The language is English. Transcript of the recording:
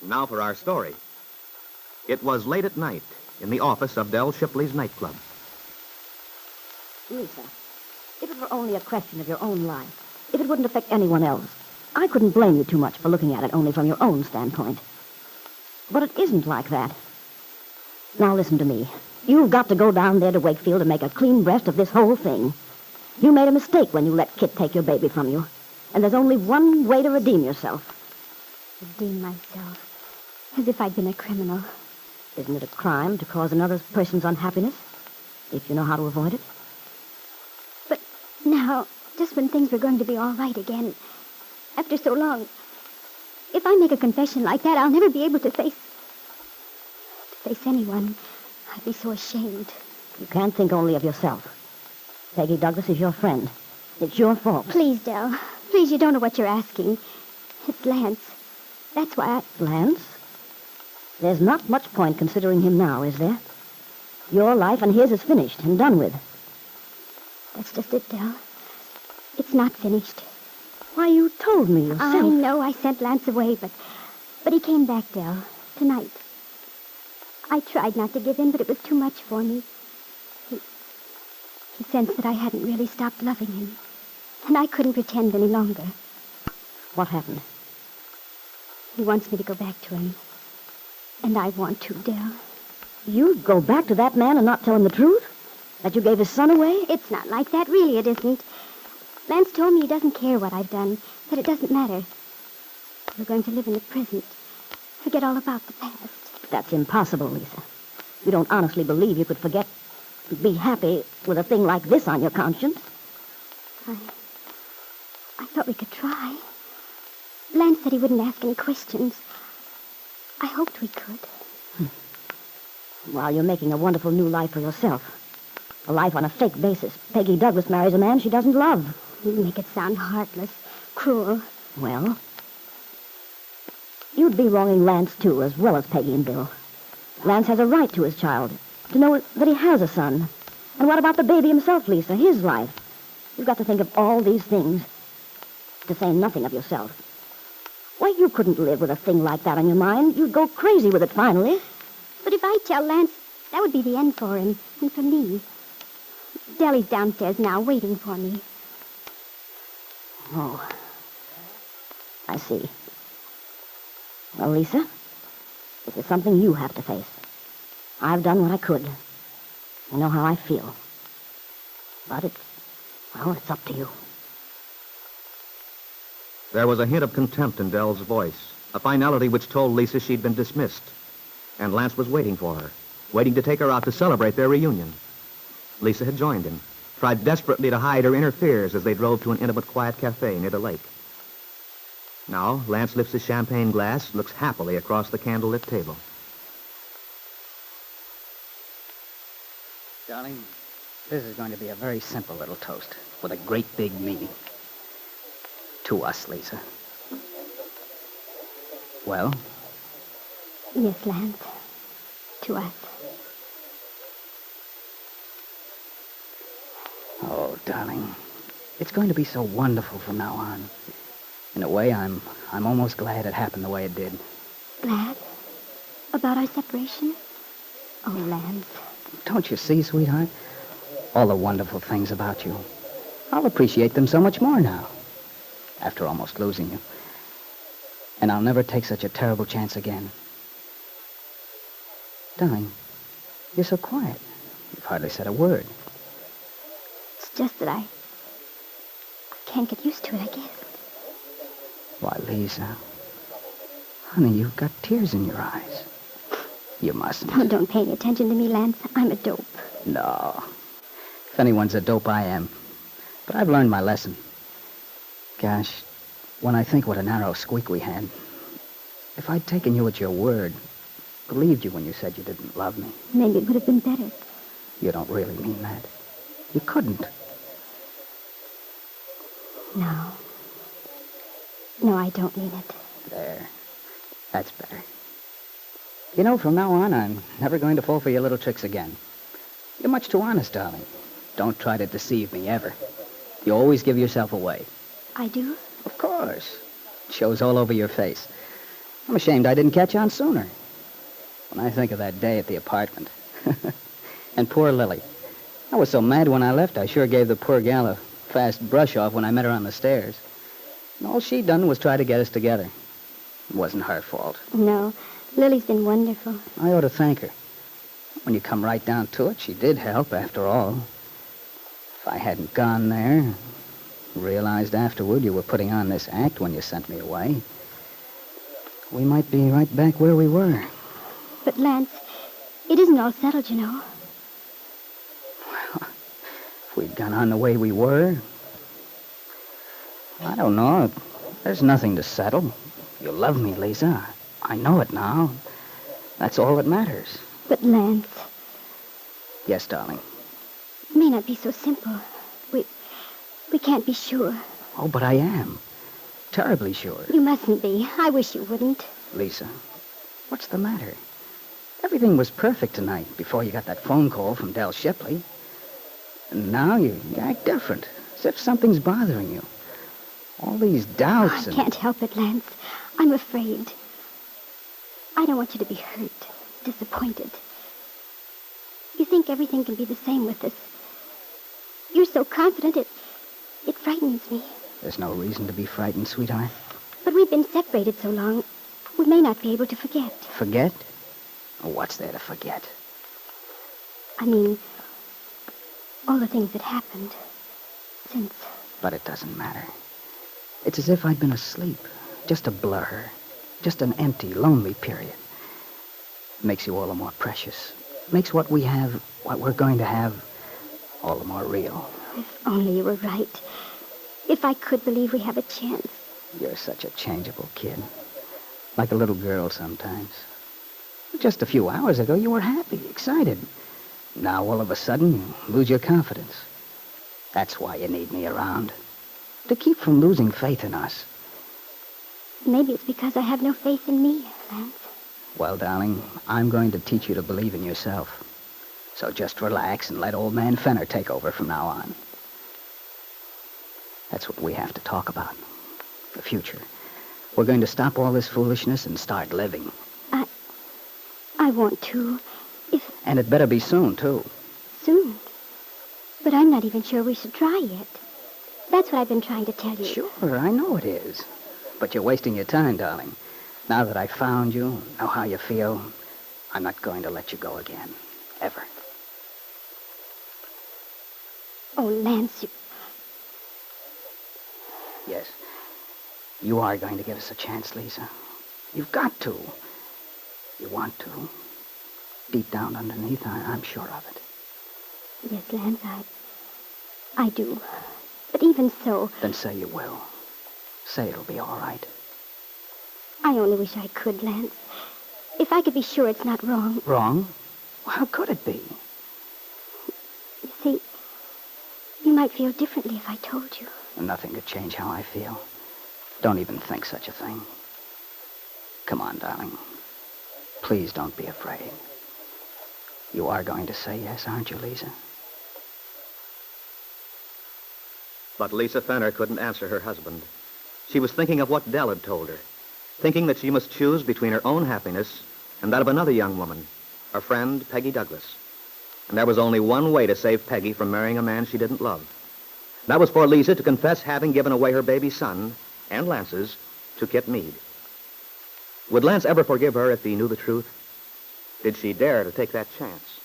Now for our story. It was late at night in the office of Del Shipley's nightclub. Lisa, if it were only a question of your own life, if it wouldn't affect anyone else, I couldn't blame you too much for looking at it only from your own standpoint. But it isn't like that. Now listen to me. You've got to go down there to Wakefield and make a clean breast of this whole thing. You made a mistake when you let Kit take your baby from you. And there's only one way to redeem yourself. Redeem myself? As if I'd been a criminal. Isn't it a crime to cause another person's unhappiness? If you know how to avoid it? But now, just when things were going to be all right again, after so long, if I make a confession like that, I'll never be able to face anyone. I'd be so ashamed. You can't think only of yourself. Peggy Douglas is your friend. It's your fault. Please, Del. Please, you don't know what you're asking. It's Lance. That's why I... Lance? There's not much point considering him now, is there? Your life and his is finished and done with. That's just it, Del. It's not finished. Why, you told me yourself. I know I sent Lance away, but he came back, Del, tonight. I tried not to give in, but it was too much for me. He sensed that I hadn't really stopped loving him, and I couldn't pretend any longer. What happened? He wants me to go back to him, and I want to, Del. You'd go back to that man and not tell him the truth? That you gave his son away? It's not like that, really, it isn't. Lance told me he doesn't care what I've done, that it doesn't matter. We're going to live in the present, forget all about the past. That's impossible, Lisa. You don't honestly believe you could forget, be happy with a thing like this on your conscience? I thought we could try. Lance said he wouldn't ask any questions. I hoped we could. While you're making a wonderful new life for yourself. A life on a fake basis. Peggy Douglas marries a man she doesn't love. You make it sound heartless, cruel. Well, you'd be wronging Lance, too, as well as Peggy and Bill. Lance has a right to his child, to know that he has a son. And what about the baby himself, Lisa, his life? You've got to think of all these things, to say nothing of yourself. Why, you couldn't live with a thing like that on your mind. You'd go crazy with it finally. But if I tell Lance, that would be the end for him, and for me. Delly's downstairs now, waiting for me. Oh, I see. Well, Lisa, this is something you have to face. I've done what I could. I know how I feel. But it's up to you. There was a hint of contempt in Dell's voice, a finality which told Lisa she'd been dismissed. And Lance was waiting for her, waiting to take her out to celebrate their reunion. Lisa had joined him, tried desperately to hide her inner fears as they drove to an intimate, quiet cafe near the lake. Now, Lance lifts his champagne glass, looks happily across the candlelit table. Darling, this is going to be a very simple little toast with a great big meaning. To us, Lisa. Well? Yes, Lance. To us. Oh, darling, it's going to be so wonderful from now on. In a way, I'm almost glad it happened the way it did. Glad? About our separation? Oh, Lance. Don't you see, sweetheart? All the wonderful things about you. I'll appreciate them so much more now, after almost losing you. And I'll never take such a terrible chance again. Darling, you're so quiet. You've hardly said a word. It's just that I can't get used to it, I guess. Why, Lisa, honey, you've got tears in your eyes. You mustn't. Oh, don't pay any attention to me, Lance. I'm a dope. No. If anyone's a dope, I am. But I've learned my lesson. Gosh, when I think what a narrow squeak we had. If I'd taken you at your word, believed you when you said you didn't love me. Maybe it would have been better. You don't really mean that. You couldn't. No. No, I don't mean it. There. That's better. You know, from now on, I'm never going to fall for your little tricks again. You're much too honest, darling. Don't try to deceive me, ever. You always give yourself away. I do? Of course. It shows all over your face. I'm ashamed I didn't catch on sooner. When I think of that day at the apartment. And poor Lily. I was so mad when I left, I sure gave the poor gal a fast brush off when I met her on the stairs. And all she done was try to get us together. It wasn't her fault. No, Lily's been wonderful. I ought to thank her. When you come right down to it, she did help, after all. If I hadn't gone there, realized afterward you were putting on this act when you sent me away, we might be right back where we were. But, Lance, it isn't all settled, you know. If we'd gone on the way we were, I don't know. There's nothing to settle. You love me, Lisa. I know it now. That's all that matters. But, Lance, Yes, darling. it may not be so simple. We can't be sure. Oh, but I am. Terribly sure. You mustn't be. I wish you wouldn't. Lisa, what's the matter? Everything was perfect tonight before you got that phone call from Del Shipley. And now you act different, as if something's bothering you. All these doubts I can't help it, Lance. I'm afraid. I don't want you to be hurt, disappointed. You think everything can be the same with us. You're so confident, it frightens me. There's no reason to be frightened, sweetheart. But we've been separated so long, we may not be able to forget. Forget? What's there to forget? I mean, all the things that happened since. But it doesn't matter. It's as if I'd been asleep. Just a blur. Just an empty, lonely period. Makes you all the more precious. Makes what we have, what we're going to have, all the more real. If only you were right. If I could believe we have a chance. You're such a changeable kid. Like a little girl sometimes. Just a few hours ago, you were happy, excited. Now, all of a sudden, you lose your confidence. That's why you need me around. To keep from losing faith in us. Maybe it's because I have no faith in me, Lance. Well, darling, I'm going to teach you to believe in yourself. So just relax and let old man Fenner take over from now on. That's what we have to talk about. The future. We're going to stop all this foolishness and start living. I want to, And it better be soon, too. soon. But I'm not even sure we should try yet. That's what I've been trying to tell you. Sure, I know it is. But you're wasting your time, darling. Now that I found you, know how you feel, I'm not going to let you go again. Ever. Oh, Lance, you... Yes. You are going to give us a chance, Lisa. You've got to. You want to. Deep down underneath, I'm sure of it. Yes, Lance, I do. But even so, Then say you will. Say it'll be all right. I only wish I could, Lance. If I could be sure it's not wrong. Wrong? Well, how could it be? You see, you might feel differently if I told you. Nothing could change how I feel. Don't even think such a thing. Come on, darling. Please don't be afraid. You are going to say yes, aren't you, Lisa? But Lisa Fenner couldn't answer her husband. She was thinking of what Dell had told her, thinking that she must choose between her own happiness and that of another young woman, her friend, Peggy Douglas. And there was only one way to save Peggy from marrying a man she didn't love. That was for Lisa to confess having given away her baby son, and Lance's, to Kit Meade. Would Lance ever forgive her if he knew the truth? Did she dare to take that chance?